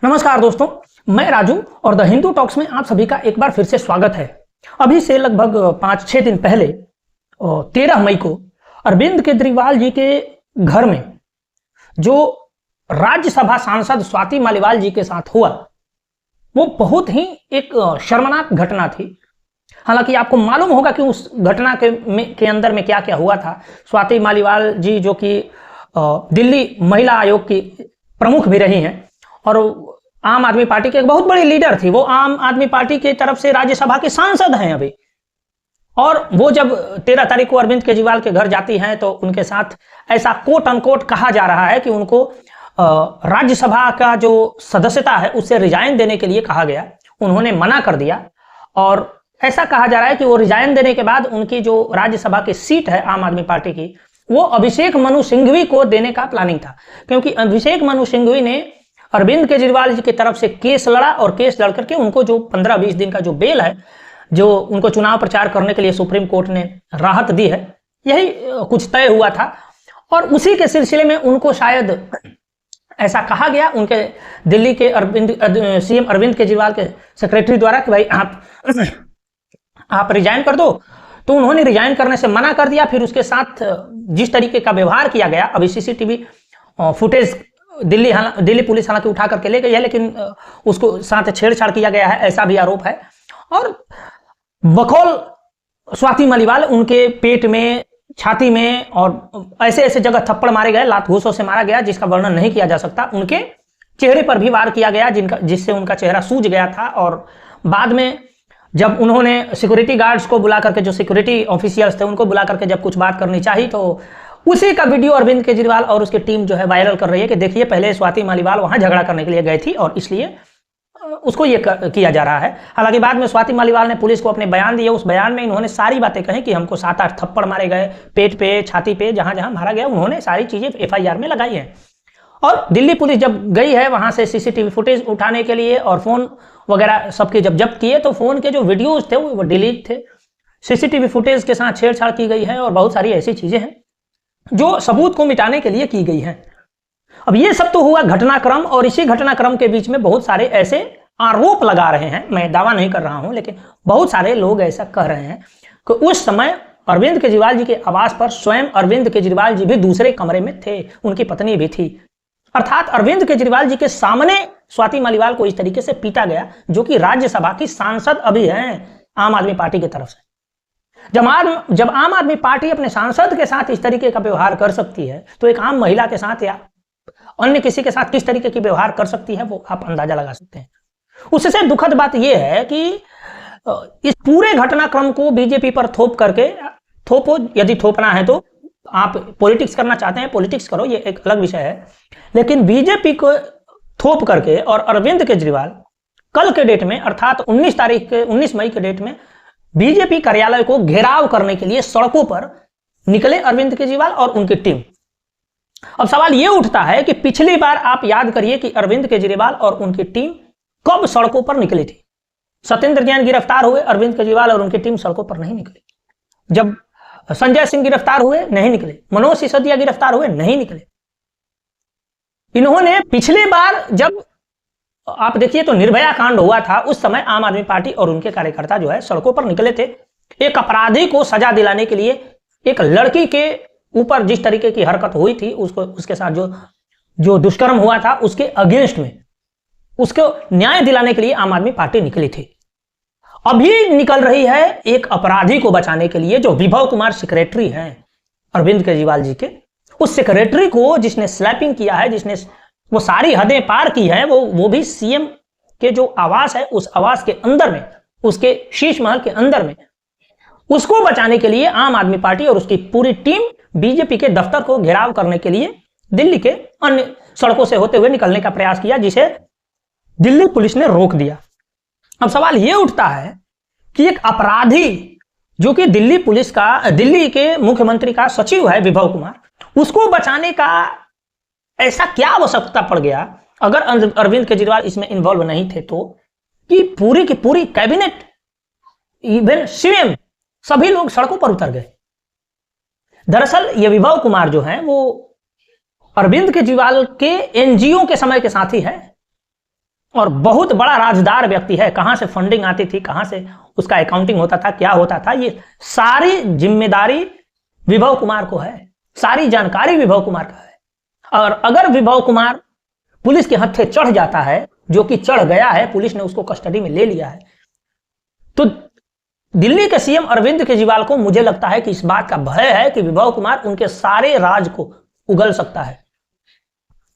नमस्कार दोस्तों, मैं राजू और द हिंदू टॉक्स में आप सभी का एक बार फिर से स्वागत है। अभी से लगभग 5-6 दिन पहले 13 मई को अरविंद केजरीवाल जी के घर में जो राज्यसभा सांसद स्वाति मालीवाल जी के साथ हुआ वो बहुत ही एक शर्मनाक घटना थी। हालांकि आपको मालूम होगा कि उस घटना के अंदर में क्या क्या हुआ था। स्वाति मालीवाल जी जो कि दिल्ली महिला आयोग की प्रमुख भी रही हैं और आम आदमी पार्टी के एक बहुत बड़ी लीडर थी। वो आम आदमी पार्टी की तरफ से राज्यसभा के सांसद हैं अभी। और वो जब 13 तारीख को अरविंद केजरीवाल के घर जाती हैं तो उनके साथ ऐसा कोट अनकोट कहा जा रहा है कि उनको राज्यसभा का जो सदस्यता है उससे रिजाइन देने के लिए कहा गया। उन्होंने मना कर दिया और ऐसा कहा जा रहा है कि वो रिजाइन देने के बाद उनकी जो राज्यसभा की सीट है आम आदमी पार्टी की वो अभिषेक मनु सिंघवी को देने का प्लानिंग था, क्योंकि अभिषेक मनु सिंघवी ने अरविंद केजरीवाल जी की तरफ से केस लड़ा और केस लड़ करके उनको जो 15-20 दिन का जो बेल है, जो उनको चुनाव प्रचार करने के लिए सुप्रीम कोर्ट ने राहत दी है, यही कुछ तय हुआ था। और उसी के सिलसिले में उनको शायद ऐसा कहा गया उनके दिल्ली के सीएम अरविंद केजरीवाल के सेक्रेटरी द्वारा कि भाई आप रिजाइन कर दो। तो उन्होंने रिजाइन करने से मना कर दिया। फिर उसके साथ जिस तरीके का व्यवहार किया गया, अभी सीसीटीवी फुटेज दिल्ली पुलिस हालांकि उठा करके ले गई है, लेकिन उसको साथ छेड़छाड़ किया गया है ऐसा भी आरोप है। और बकौल स्वाति मालीवाल उनके पेट में, छाती में और ऐसे ऐसे जगह थप्पड़ मारे गए, लात घूसों से मारा गया जिसका वर्णन नहीं किया जा सकता। उनके चेहरे पर भी वार किया गया जिससे उनका चेहरा सूज गया था। और बाद में जब उन्होंने सिक्योरिटी गार्ड्स को बुला करके, जो सिक्योरिटी ऑफिशियल्स थे उनको बुला करके जब कुछ बात करनी चाहिए, तो उसी का वीडियो अरविंद केजरीवाल और उसकी टीम जो है वायरल कर रही है कि देखिए पहले स्वाति मालीवाल वहां झगड़ा करने के लिए गए थी और इसलिए उसको ये किया जा रहा है। हालांकि बाद में स्वाति मालीवाल ने पुलिस को अपने बयान दिए। उस बयान में इन्होंने सारी बातें कही कि हमको 7-8 थप्पड़ मारे गए, पेट पे, छाती पे, जहां जहां मारा गया उन्होंने सारी चीजें FIR में लगाई है। और दिल्ली पुलिस जब गई है वहां से सीसीटीवी फुटेज उठाने के लिए और फोन वगैरह सबके जब जब्त किए तो फोन के जो वीडियोज थे वो डिलीट थे। सीसीटीवी फुटेज के साथ छेड़छाड़ की गई है और बहुत सारी ऐसी चीजें हैं जो सबूत को मिटाने के लिए की गई है। अब ये सब तो हुआ घटनाक्रम, और इसी घटनाक्रम के बीच में बहुत सारे ऐसे आरोप लगा रहे हैं। मैं दावा नहीं कर रहा हूं, लेकिन बहुत सारे लोग ऐसा कह रहे हैं कि उस समय अरविंद केजरीवाल जी के आवास पर स्वयं अरविंद केजरीवाल जी भी दूसरे कमरे में थे, उनकी पत्नी भी थी। अर्थात अरविंद केजरीवाल जी के सामने स्वाति मालीवाल को इस तरीके से पीटा गया, जो कि राज्यसभा की सांसद अभी हैं आम आदमी पार्टी की तरफ से। जब आम आदमी पार्टी अपने सांसद के साथ इस तरीके का व्यवहार कर सकती है तो एक आम महिला के साथ या अन्य किसी के साथ किस तरीके की व्यवहार कर सकती है वो आप अंदाजा लगा सकते हैं। उससे दुखद बात यह है कि इस पूरे घटनाक्रम को बीजेपी पर थोपो, यदि थोपना है तो आप पॉलिटिक्स करना चाहते हैं पॉलिटिक्स करो, ये एक अलग विषय है। लेकिन बीजेपी को थोप करके और अरविंद केजरीवाल कल के डेट में अर्थात 19 मई के डेट में बीजेपी कार्यालय को घेराव करने के लिए सड़कों पर निकले अरविंद केजरीवाल और उनकी टीम। अब सवाल यह उठता है कि पिछली बार आप याद करिए कि अरविंद केजरीवाल और उनकी टीम कब सड़कों पर निकली थी। सत्येंद्र जैन गिरफ्तार हुए, अरविंद केजरीवाल और उनकी टीम सड़कों पर नहीं निकली। जब संजय सिंह गिरफ्तार हुए, नहीं निकले। मनोज सिसोदिया गिरफ्तार हुए, नहीं निकले। इन्होंने पिछली बार जब आप देखिए तो निर्भया कांड हुआ था, उस समय आम आदमी पार्टी और उनके कार्यकर्ता जो है सड़कों पर निकले थे। एक अपराधी को सजा दिलाने के लिए, एक लड़की के ऊपर जिस तरीके की हरकत हुई थी, उसके साथ जो दुष्कर्म हुआ था उसके अगेंस्ट में उसको न्याय दिलाने के लिए आम आदमी पार्टी निकली थी। अभी निकल रही है एक अपराधी को बचाने के लिए, जो विभव कुमार सेक्रेटरी हैं अरविंद केजरीवाल जी के। उस सेक्रेटरी को जिसने स्लैपिंग किया है, जिसने वो सारी हदें पार की है, वो भी सीएम के जो आवास है उस आवास के अंदर में, उसके शीश महल के अंदर में, उसको बचाने के लिए आम आदमी पार्टी और उसकी पूरी टीम बीजेपी के दफ्तर को घेराव करने के लिए दिल्ली के अन्य सड़कों से होते हुए निकलने का प्रयास किया, जिसे दिल्ली पुलिस ने रोक दिया। अब सवाल यह उठता है कि एक अपराधी जो कि दिल्ली के मुख्यमंत्री का सचिव है विभव कुमार, उसको बचाने का ऐसा क्या आवश्यकता पड़ गया अगर अरविंद केजरीवाल इसमें इन्वॉल्व नहीं थे तो, कि पूरी की पूरी कैबिनेट, इवन सीएम, सभी लोग सड़कों पर उतर गए। दरअसल ये विभव कुमार जो हैं वो अरविंद केजरीवाल के एनजीओ के समय के साथी है। और बहुत बड़ा राजदार व्यक्ति है। कहां से फंडिंग आती थी, कहां से उसका अकाउंटिंग होता था, क्या होता था, ये सारी जिम्मेदारी विभव कुमार को है, सारी जानकारी विभव कुमार का है। और अगर विभव कुमार पुलिस के हत्थे चढ़ जाता है, जो कि चढ़ गया है, पुलिस ने उसको कस्टडी में ले लिया है, तो दिल्ली के सीएम अरविंद केजरीवाल को मुझे लगता है कि इस बात का भय है कि विभव कुमार उनके सारे राज को उगल सकता है।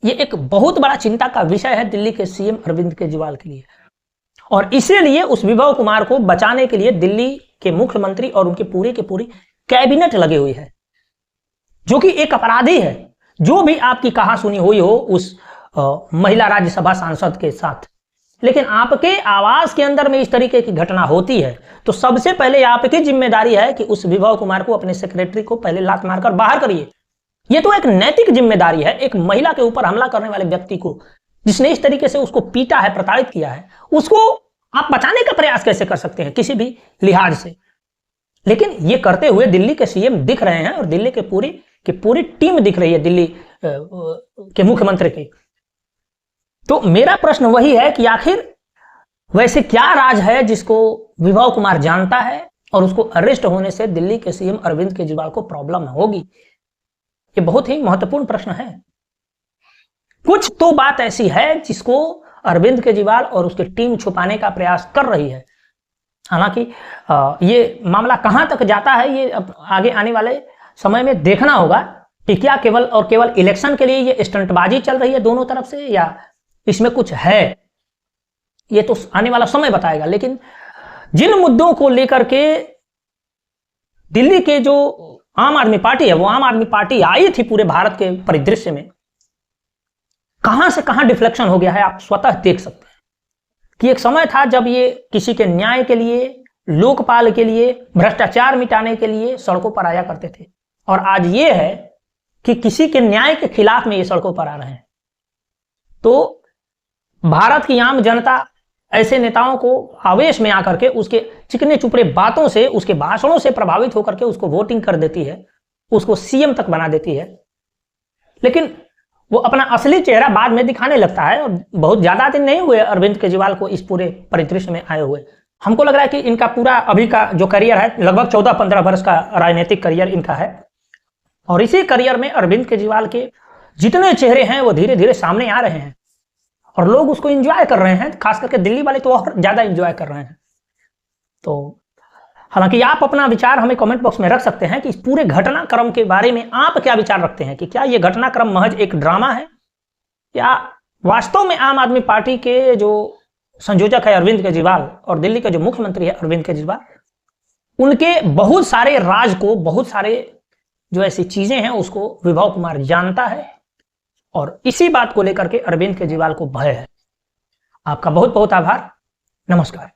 यह एक बहुत बड़ा चिंता का विषय है दिल्ली के सीएम अरविंद केजरीवाल के लिए। और इसीलिए उस विभव कुमार को बचाने के लिए दिल्ली के मुख्यमंत्री और उनकी पूरी की पूरी कैबिनेट लगी हुई है, जो कि एक अपराधी है। जो भी आपकी कहा सुनी हुई हो उस महिला राज्यसभा सांसद के साथ, लेकिन आपके आवास के अंदर में इस तरीके की घटना होती है तो सबसे पहले आपकी जिम्मेदारी है कि उस विभव कुमार को, अपने सेक्रेटरी को पहले लात मारकर बाहर करिए। यह तो एक नैतिक जिम्मेदारी है। एक महिला के ऊपर हमला करने वाले व्यक्ति को, जिसने इस तरीके से उसको पीटा है, प्रताड़ित किया है, उसको आप बचाने का प्रयास कैसे कर सकते हैं किसी भी लिहाज से। लेकिन ये करते हुए दिल्ली के सीएम दिख रहे हैं और दिल्ली के पूरी टीम दिख रही है, दिल्ली के मुख्यमंत्री की। तो मेरा प्रश्न वही है कि आखिर वैसे क्या राज है जिसको विभव कुमार जानता है और उसको अरेस्ट होने से दिल्ली के सीएम अरविंद केजरीवाल को प्रॉब्लम होगी। ये बहुत ही महत्वपूर्ण प्रश्न है। कुछ तो बात ऐसी है जिसको अरविंद केजरीवाल और उसकी टीम छुपाने का प्रयास कर रही है। हालांकि ये मामला कहां तक जाता है ये अब आगे आने वाले समय में देखना होगा कि क्या केवल इलेक्शन के लिए ये स्टंटबाजी चल रही है दोनों तरफ से, या इसमें कुछ है, ये तो आने वाला समय बताएगा। लेकिन जिन मुद्दों को लेकर के दिल्ली के जो आम आदमी पार्टी है, वो आम आदमी पार्टी आई थी पूरे भारत के परिदृश्य में, कहां से कहां डिफ्लेक्शन हो गया है आप स्वतः देख सकते हैं। कि एक समय था जब ये किसी के न्याय के लिए, लोकपाल के लिए, भ्रष्टाचार मिटाने के लिए सड़कों पर आया करते थे, और आज ये है कि किसी के न्याय के खिलाफ में ये सड़कों पर आ रहे हैं। तो भारत की आम जनता ऐसे नेताओं को आवेश में आकर के उसके चिकने चुपड़े बातों से, उसके भाषणों से प्रभावित होकर के उसको वोटिंग कर देती है, उसको सीएम तक बना देती है। लेकिन वो अपना असली चेहरा बाद में दिखाने लगता है। और बहुत ज्यादा दिन नहीं हुए अरविंद केजरीवाल को इस पूरे परिदृश्य में आए हुए। हमको लग रहा है कि इनका पूरा अभी का जो करियर है, लगभग 14-15 वर्ष का राजनीतिक करियर इनका है, और इसी करियर में अरविंद केजरीवाल के जितने चेहरे हैं वो धीरे धीरे सामने आ रहे हैं और लोग उसको एंजॉय कर रहे हैं। खास करके दिल्ली वाले तो और ज्यादा एंजॉय कर रहे हैं। तो हालांकि आप अपना विचार हमें कमेंट बॉक्स में रख सकते हैं कि इस पूरे घटनाक्रम के बारे में आप क्या विचार रखते हैं, कि क्या यह घटनाक्रम महज एक ड्रामा है, या वास्तव में आम आदमी पार्टी के जो संयोजक है अरविंद केजरीवाल और दिल्ली के जो मुख्यमंत्री है अरविंद केजरीवाल, उनके बहुत सारे राज को, बहुत सारे जो ऐसी चीजें हैं उसको विभव कुमार जानता है, और इसी बात को लेकर के अरविंद केजरीवाल को भय है। आपका बहुत बहुत आभार। नमस्कार।